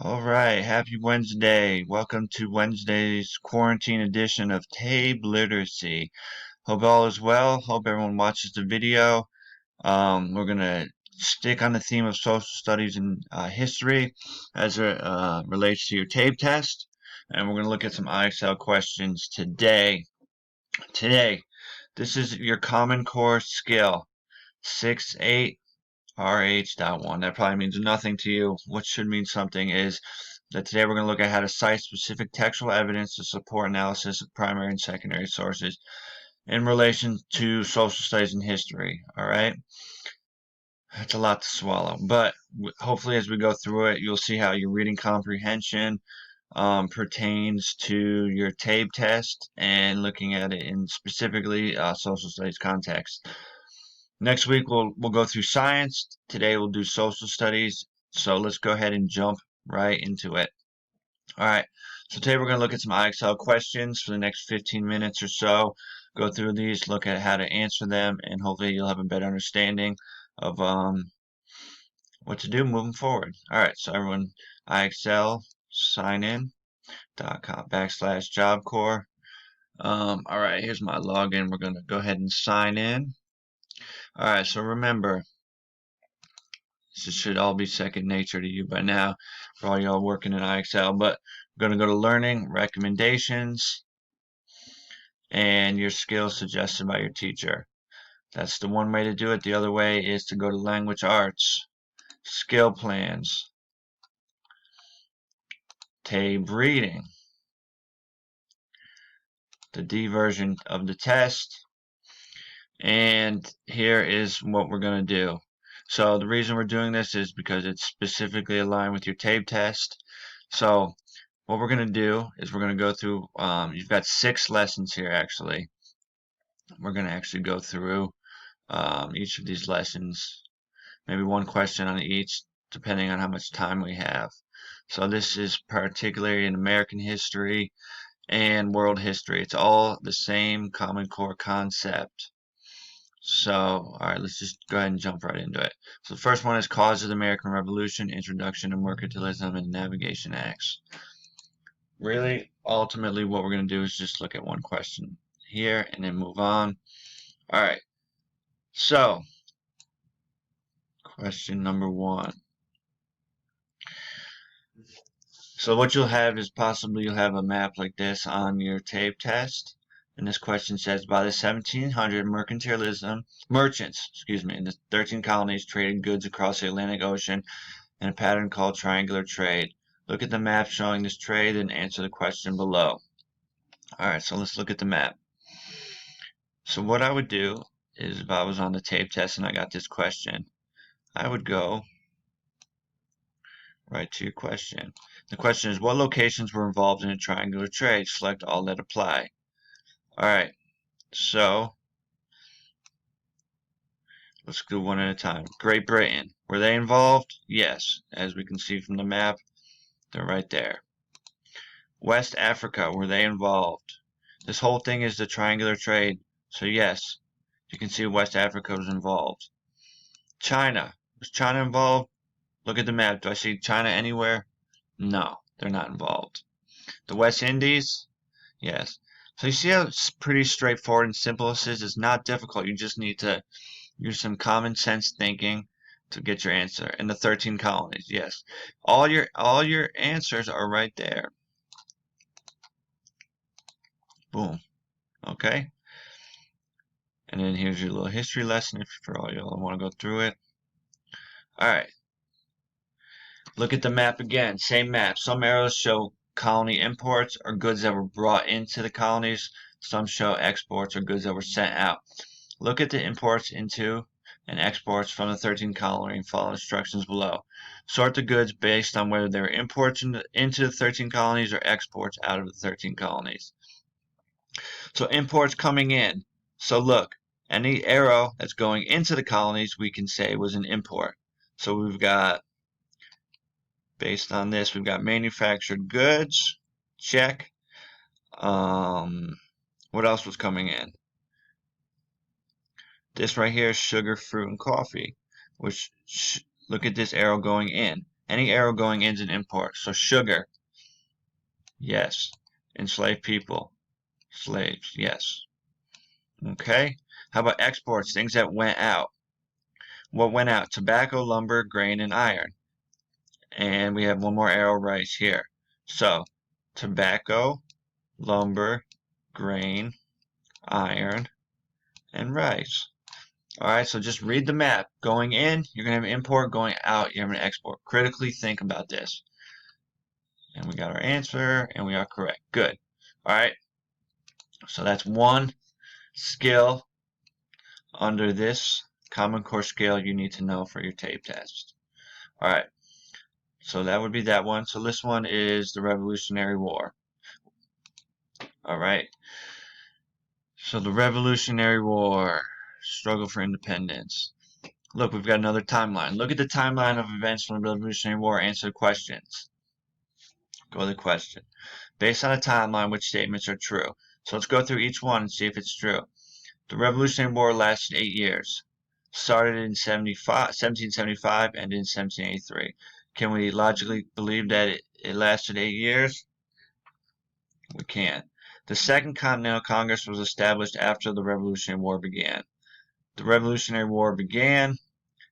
All right, happy Wednesday. Welcome to Wednesday's quarantine edition of TABE Literacy. Hope all is well. Hope everyone watches the video. We're going to stick on the theme of social studies and history as it relates to your TABE test. And we're going to look at some IXL questions today. This is your Common Core skill, 6-8. RH.1. That probably means nothing to you. What should mean something is that today we're going to look at how to cite specific textual evidence to support analysis of primary and secondary sources in relation to social studies and history. All right? That's a lot to swallow. But hopefully, as we go through it, you'll see how your reading comprehension pertains to your TABE test and looking at it in specifically social studies context. Next week we'll go through science. Today we'll do social studies. So let's go ahead and jump right into it. All right. So today we're going to look at some IXL questions for the next 15 minutes or so. Go through these, look at how to answer them, and hopefully you'll have a better understanding of what to do moving forward. All right. So everyone, IXL signin.com/Job Corps. All right. Here's my login. We're going to go ahead and sign in. All right. So remember, this should all be second nature to you by now for all y'all working in IXL. But we're going to go to Learning, Recommendations, and your skills suggested by your teacher. That's the one way to do it. The other way is to go to Language Arts, Skill Plans, TABE Reading, the D version of the test, and here is what we're going to do. So the reason we're doing this is because it's specifically aligned with your TABE test. So what we're going to do is we're going to go through, you've got 6 lessons here actually. We're going to actually go through each of these lessons, maybe one question on each, depending on how much time we have. So this is particularly in American history and world history. It's all the same Common Core concept. So, all right, let's just go ahead and jump right into it. So the first one is Cause of the American Revolution, Introduction to Mercantilism and Navigation Acts. Really, ultimately, what we're going to do is just look at one question here and then move on. All right, so question number 1. So what you'll have is possibly you'll have a map like this on your TABE test. And this question says, by the 1700s, merchants, in the 13 colonies traded goods across the Atlantic Ocean in a pattern called triangular trade. Look at the map showing this trade and answer the question below. Alright, so let's look at the map. So what I would do is if I was on the TABE test and I got this question, I would go right to your question. The question is, what locations were involved in a triangular trade? Select all that apply. Alright, so let's do one at a time. Great Britain, were they involved? Yes, as we can see from the map, they're right there. West Africa, were they involved? This whole thing is the triangular trade, so yes, you can see West Africa was involved. China, was China involved? Look at the map. Do I see China anywhere? No, they're not involved. The West Indies? Yes. So you see how it's pretty straightforward and simple this is? It's not difficult. You just need to use some common sense thinking to get your answer. And the 13 colonies, yes. All your answers are right there. Boom. Okay. And then here's your little history lesson if for all y'all want to go through it. Alright. Look at the map again. Same map. Some arrows show colony imports or goods that were brought into the colonies. Some show exports or goods that were sent out. Look at the imports into and exports from the 13 colony and follow instructions below. Sort the goods based on whether they were imports into the 13 colonies or exports out of the 13 colonies. So imports coming in. So look, any arrow that's going into the colonies we can say was an import. So we've got, based on this, we've got manufactured goods, check. What else was coming in? This right here is sugar, fruit, and coffee, which, look at this arrow going in. Any arrow going in is an import. So sugar, yes. Enslaved people, slaves, yes. Okay. How about exports? Things that went out. What went out? Tobacco, lumber, grain, and iron. And we have one more arrow right here. So, tobacco, lumber, grain, iron, and rice. Alright, so just read the map. Going in, you're going to have an import. Going out, you're going to export. Critically think about this. And we got our answer, and we are correct. Good. Alright, so that's one skill under this Common Core skill you need to know for your tape test. Alright, so that would be that one. So this one is the Revolutionary War. Alright, so the Revolutionary War, struggle for independence. Look, we've got another timeline. Look at the timeline of events from the Revolutionary War. Answer the questions. Go to the question. Based on a timeline, which statements are true? So let's go through each one and see if it's true. The Revolutionary War lasted 8 years. Started in 1775 and in 1783. Can we logically believe that it lasted 8 years? We can. The Second Continental Congress was established after the Revolutionary War began. The Revolutionary War began.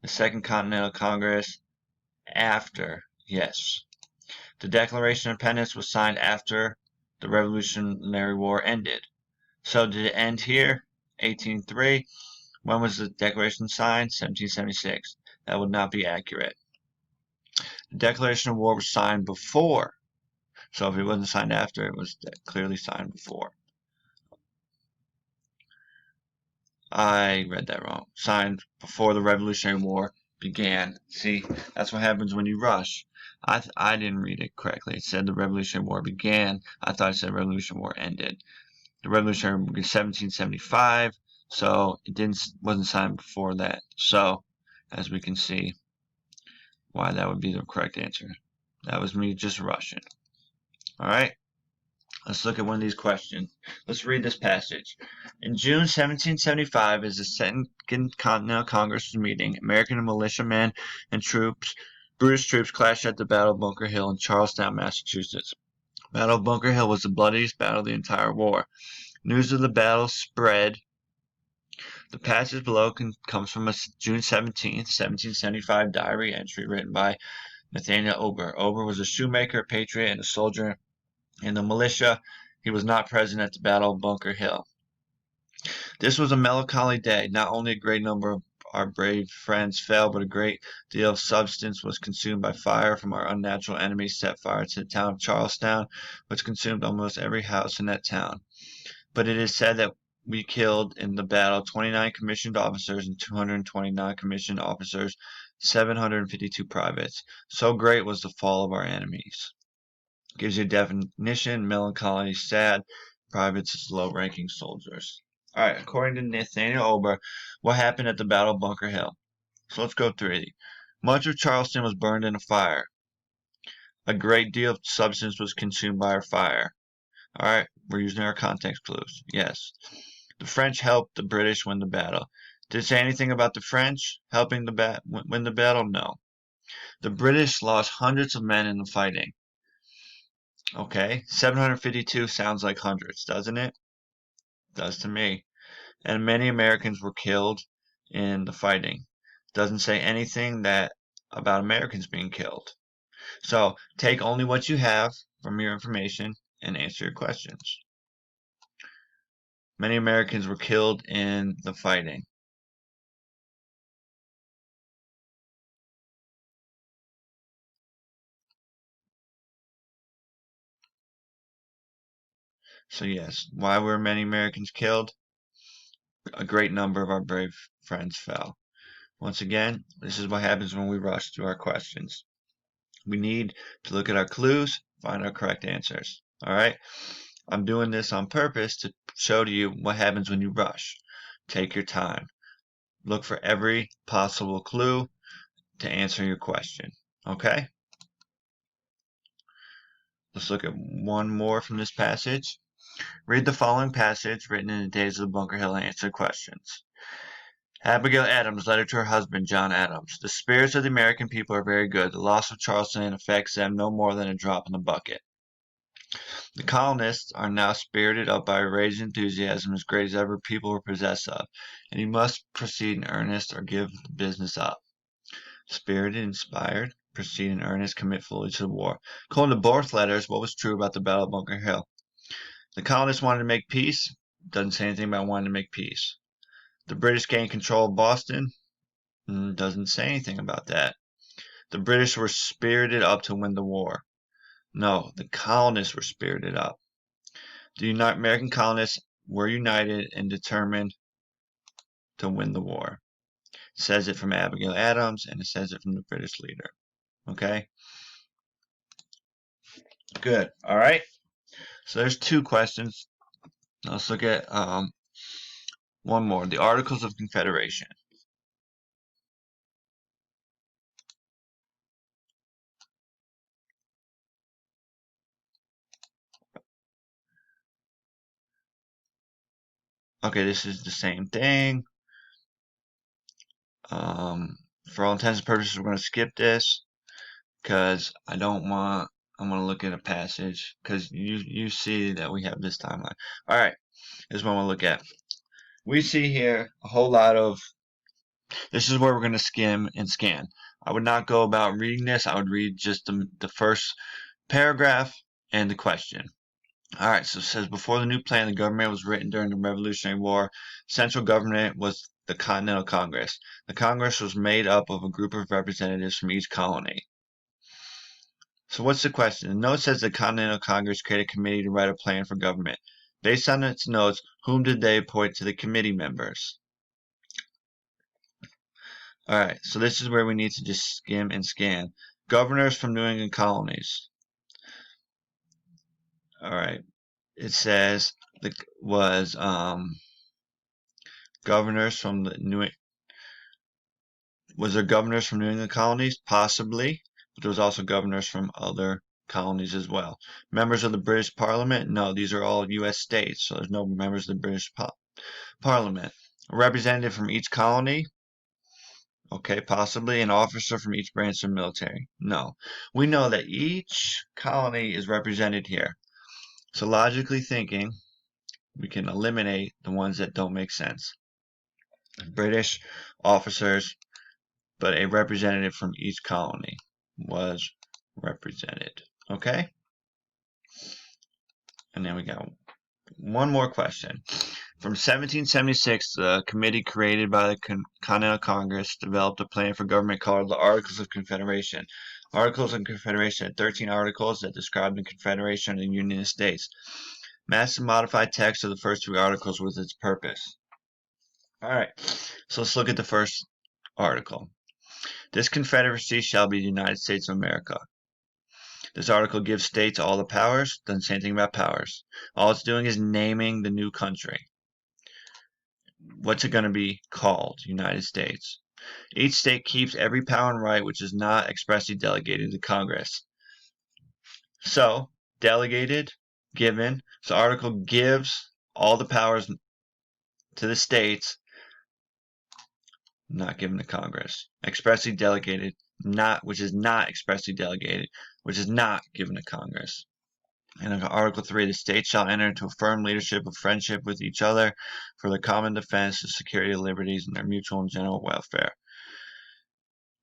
The Second Continental Congress after. Yes. The Declaration of Independence was signed after the Revolutionary War ended. So did it end here? 1803. When was the Declaration signed? 1776. That would not be accurate. The Declaration of War was signed before. So if it wasn't signed after, it was clearly signed before. I read that wrong. Signed before the Revolutionary War began. See, that's what happens when you rush. I didn't read it correctly. It said the Revolutionary War began. I thought it said Revolutionary War ended. The Revolutionary War was 1775, so it wasn't signed before that. So, as we can see, why that would be the correct answer. That was me just rushing. All right. Let's look at one of these questions. Let's read this passage. In June 1775, as the Second Continental Congress was meeting, American militiamen and British troops clashed at the Battle of Bunker Hill in Charlestown, Massachusetts. Battle of Bunker Hill was the bloodiest battle of the entire war. News of the battle spread. The passage below comes from a June 17th, 1775 diary entry written by Nathaniel Ober. Ober was a shoemaker, a patriot, and a soldier in the militia. He was not present at the Battle of Bunker Hill. This was a melancholy day. Not only a great number of our brave friends fell, but a great deal of substance was consumed by fire from our unnatural enemies. Set fire to the town of Charlestown, which consumed almost every house in that town. But it is said that we killed in the battle 29 commissioned officers and 220 non-commissioned officers, 752 privates. So great was the fall of our enemies. Gives you a definition: melancholy, sad. Privates is low-ranking soldiers. All right, according to Nathaniel Ober, what happened at the Battle of Bunker Hill? So let's go through it. Much of Charleston was burned in a fire. A great deal of substance was consumed by our fire. All right, we're using our context clues. Yes. The French helped the British win the battle. Did it say anything about the French helping win the battle? No. The British lost hundreds of men in the fighting. Okay, 752 sounds like hundreds, doesn't it? Does to me. And many Americans were killed in the fighting. Doesn't say anything about Americans being killed. So take only what you have from your information and answer your questions. Many Americans were killed in the fighting. So yes, why were many Americans killed? A great number of our brave friends fell. Once again, this is what happens when we rush through our questions. We need to look at our clues, find our correct answers. All right? I'm doing this on purpose to show to you what happens when you rush. Take your time. Look for every possible clue to answer your question. Okay? Let's look at one more from this passage. Read the following passage written in the days of the Bunker Hill and answer questions. Abigail Adams, letter to her husband, John Adams. The spirits of the American people are very good. The loss of Charleston affects them no more than a drop in the bucket. The colonists are now spirited up by a raging enthusiasm as great as ever people were possessed of, and he must proceed in earnest or give the business up. Spirited, inspired, proceed in earnest, commit fully to the war. According to both letters, what was true about the Battle of Bunker Hill? The colonists wanted to make peace. Doesn't say anything about wanting to make peace. The British gained control of Boston. Doesn't say anything about that. The British were spirited up to win the war. No, the colonists were spirited up. The American colonists were united and determined to win the war. It says it from Abigail Adams, and it says it from the British leader. Okay? Good. All right. So there's two questions. Let's look at one more. The Articles of Confederation. Okay, this is the same thing. For all intents and purposes, we're going to skip this because I'm going to look at a passage because you see that we have this timeline. All right, this is what I want to look at. We see here a whole lot of, this is where we're going to skim and scan. I would not go about reading this. I would read just the first paragraph and the question. All right, so it says before the new plan, the government was written during the Revolutionary War. Central government was the Continental Congress. The Congress was made up of a group of representatives from each colony. So what's the question? The note says the Continental Congress created a committee to write a plan for government. Based on its notes, whom did they appoint to the committee members? All right, so this is where we need to just skim and scan. Governors from New England colonies. All right, it says was governors from the was there governors from New England colonies? Possibly, but there was also governors from other colonies as well. Members of the British Parliament? No, these are all U.S. states, so there's no members of the British Parliament. A representative from each colony? Okay, possibly. An officer from each branch of military? No. We know that each colony is represented here. So logically thinking, we can eliminate the ones that don't make sense. British officers, but a representative from each colony was represented. Okay? And then we got one more question. From 1776, the committee created by the Continental Congress developed a plan for government called the Articles of Confederation. Articles of Confederation had 13 articles that described the Confederation of the Union of States. Massive modified text of the first three articles was its purpose. All right, so let's look at the first article. This confederacy shall be the United States of America. This article gives states all the powers, doesn't say anything about powers. All it's doing is naming the new country. What's it going to be called? United States. Each state keeps every power and right which is not expressly delegated to Congress. So, delegated, given. So, article gives all the powers to the states, not given to Congress. Expressly delegated, which is not expressly delegated, which is not given to Congress. And Article 3, the states shall enter into a firm leadership of friendship with each other for the common defense, the security of liberties, and their mutual and general welfare.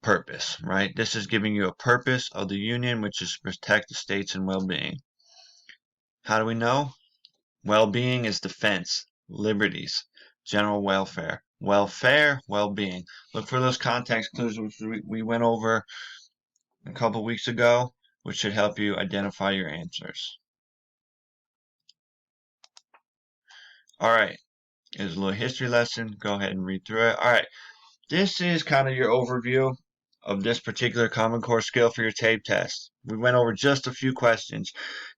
Purpose, right? This is giving you a purpose of the Union, which is to protect the states and well-being. How do we know? Well-being is defense, liberties, general welfare. Welfare, well-being. Look for those context clues which we went over a couple weeks ago, which should help you identify your answers. All right, here's a little history lesson. Go ahead and read through it. All right, this is kind of your overview of this particular Common Core skill for your tape test. We went over just a few questions.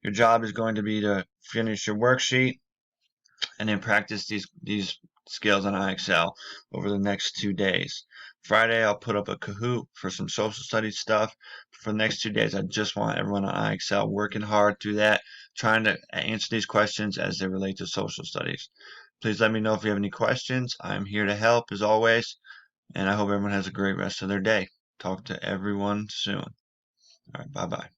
Your job is going to be to finish your worksheet and then practice these skills on IXL over the next 2 days. Friday, I'll put up a Kahoot for some social studies stuff. For the next 2 days, I just want everyone on IXL working hard through that, trying to answer these questions as they relate to social studies. Please let me know if you have any questions. I'm here to help as always, and I hope everyone has a great rest of their day. Talk to everyone soon. All right, bye-bye.